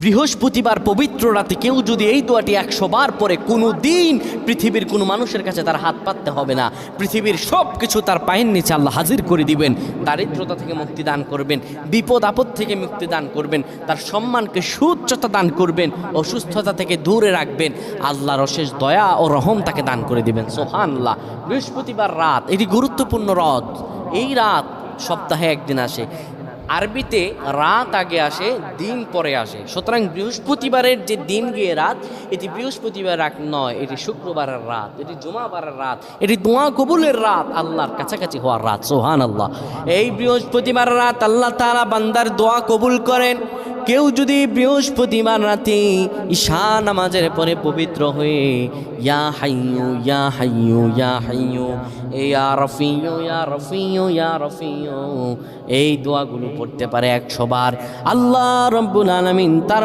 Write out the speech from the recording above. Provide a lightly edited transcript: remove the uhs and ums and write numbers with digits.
বৃহস্পতিবার পবিত্র রাতে কেউ যদি এই দোয়াটি 100 বার পরে কোনো দিন পৃথিবীর কোনো মানুষের কাছে তার হাত পাততে হবে না। পৃথিবীর সব কিছু তার পায়ের নিচে আল্লাহ হাজির করে দিবেন। দারিদ্রতা থেকে মুক্তি দান করবেন, বিপদ আপদ থেকে মুক্তি দান করবেন, তার সম্মানকে সুউচ্চতা দান করবেন, অসুস্থতা থেকে দূরে রাখবেন। আল্লাহর অশেষ দয়া ও রহম তাকে দান করে দিবেন। সুবহানাল্লাহ। বৃহস্পতিবার রাত এটি গুরুত্বপূর্ণ রাত। এই রাত সপ্তাহে একদিন আসে। আরবিতে রাত আগে আসে, দিন পরে আসে। সুতরাং বৃহস্পতিবারের যে দিন গিয়ে রাত, এটি বৃহস্পতিবার রাত নয়, এটি শুক্রবারের রাত, এটি জুমাবারের রাত, এটি দোয়া কবুলের রাত, আল্লাহর কাছাকাছি হওয়ার রাত। সুবহানাল্লাহ। এই বৃহস্পতিবার রাত আল্লাহ তাআলা বান্দার দোয়া কবুল করেন। কেউ যদি বৃহস্পতিবার রাতে ঈশা নামাজের পরে পবিত্র হয়ে ইয়া হাইয়ু ইয়া হাইয়ু ইয়া হাইয়ু ইয়া রফিয়ু ইয়া রফিয়ু ইয়া রফিয়ু এই দোয়াগুলো পড়তে পারে 100 বার, আল্লাহ রাব্বুল আলামিন তার